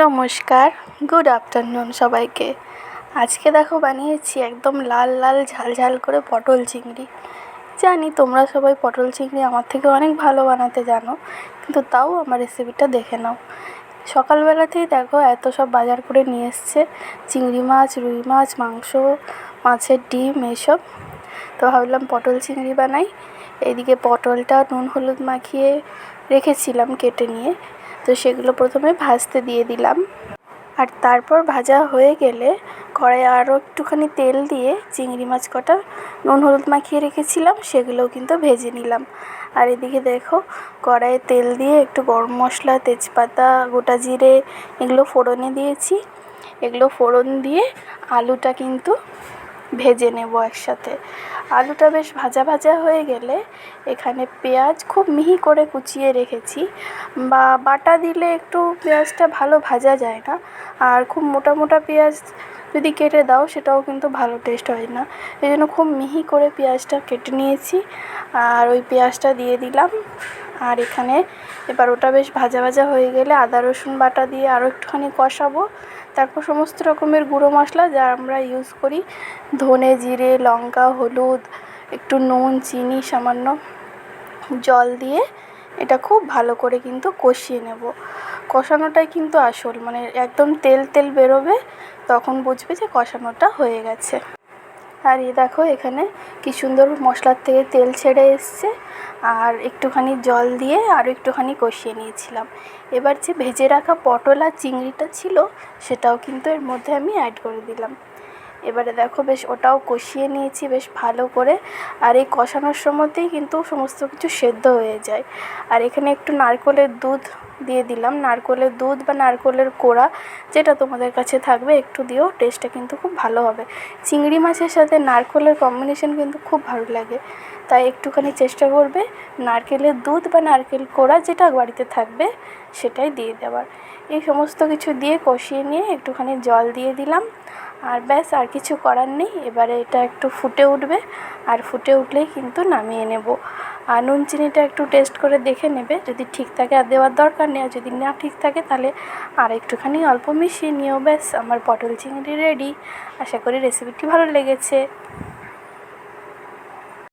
নমস্কার, good afternoon সবাইকে। আজকে দেখো বানিয়েছি একদম লাল লাল ঝাল ঝাল করে পটল চিংড়ি। জানি তোমরা সবাই পটল চিংড়ি আমার থেকে অনেক ভালো বানাতে জানো, কিন্তু তাও আমার রেসিপিটা দেখে নাও। সকালবেলাতেই দেখো এত সব বাজার করে নিয়ে এসছে, চিংড়ি মাছ, রুই মাছ, মাংস, মাছের ডিম, এইসব। তো ভাবলাম পটল চিংড়ি বানাই। এদিকে পটলটা নুন হলুদ মাখিয়ে রেখেছিলাম কেটে নিয়ে, তো সেগুলো প্রথমে ভাজতে দিয়ে দিলাম। আর তারপর ভাজা হয়ে গেলে কড়াইয়ে আরও একটুখানি তেল দিয়ে চিংড়ি মাছ কটা নুন হলুদ মাখিয়ে রেখেছিলাম সেগুলোও কিন্তু ভেজে নিলাম। আর এদিকে দেখো কড়াইয়ে তেল দিয়ে একটু গরম মশলা, তেজপাতা, গোটা জিরে এগুলো ফোড়নে দিয়েছি। এগুলো ফোড়ন দিয়ে আলুটা কিন্তু ভেজে নেব একসাথে। আলুটা বেশ ভাজা ভাজা হয়ে গেলে এখানে পেঁয়াজ খুব মিহি করে কুচিয়ে রেখেছি, বা বাটা দিলে একটু পেঁয়াজটা ভালো ভাজা যায় না, আর খুব মোটা মোটা পেঁয়াজ যদি কেটে দাও সেটাও কিন্তু ভালো টেস্ট হয় না। এই জন্য খুব মিহি করে পেঁয়াজটা কেটে নিয়েছি, আর ওই পেঁয়াজটা দিয়ে দিলাম। আর এখানে এবার ওটা বেশ ভাজা ভাজা হয়ে গেলে আদা রসুন বাটা দিয়ে আরও একটুখানি কষাবো। তারপর সমস্ত রকমের গুঁড়ো মশলা যা আমরা ইউজ করি, ধনে, জিরে, লঙ্কা, হলুদ, একটু নুন, চিনি, সামান্য জল দিয়ে এটা খুব ভালো করে কিন্তু কষিয়ে নেব। কষানোটাই কিন্তু আসল, মানে একদম তেল তেল বেরোবে, তখন বুঝবে যে কষানোটা হয়ে গেছে। আর এই দেখো এখানে কি সুন্দর মশলার থেকে তেল ছেড়ে এসছে। আর একটুখানি জল দিয়ে আরও একটুখানি কষিয়ে নিয়েছিলাম। এবার যে ভেজে রাখা পটল আর চিংড়িটা ছিল সেটাও কিন্তু এর মধ্যে আমি অ্যাড করে দিলাম। এবারে দেখো বেশ ওটাও কষিয়ে নিয়েছি বেশ ভালো করে। আর এই কষানোর সময়তেই কিন্তু সমস্ত কিছু সেদ্ধ হয়ে যায়। আর এখানে একটু নারকেলের দুধ দিয়ে দিলাম। নারকেলের দুধ বা নারকেলের কোড়া যেটা তোমাদের কাছে থাকবে একটু দিও, টেস্টটা কিন্তু খুব ভালো হবে। চিংড়ি মাছের সাথে নারকেলের কম্বিনেশন কিন্তু খুব ভালো লাগে, তাই একটুখানি চেষ্টা করবে নারকেলের দুধ বা নারকেল কোড়া যেটা বাড়িতে থাকবে সেটাই দিয়ে দেওয়ার। এই সমস্ত কিছু দিয়ে কষিয়ে নিয়ে একটুখানি জল দিয়ে দিলাম। আর ব্যাস, আর কিছু করার নেই। এবারে এটা একটু ফুটে উঠবে, আর ফুটে উঠলেই কিন্তু নামিয়ে নেব। আর নুন চিনিটা একটু টেস্ট করে দেখে নেবে, যদি ঠিক থাকে আর দেওয়ার দরকার নেই, আর যদি না ঠিক থাকে তাহলে আর একটুখানি অল্প মিশিয়ে নিও। ব্যাস, আমার পটল চিংড়ি রেডি। আশা করি রেসিপিটি ভালো লেগেছে।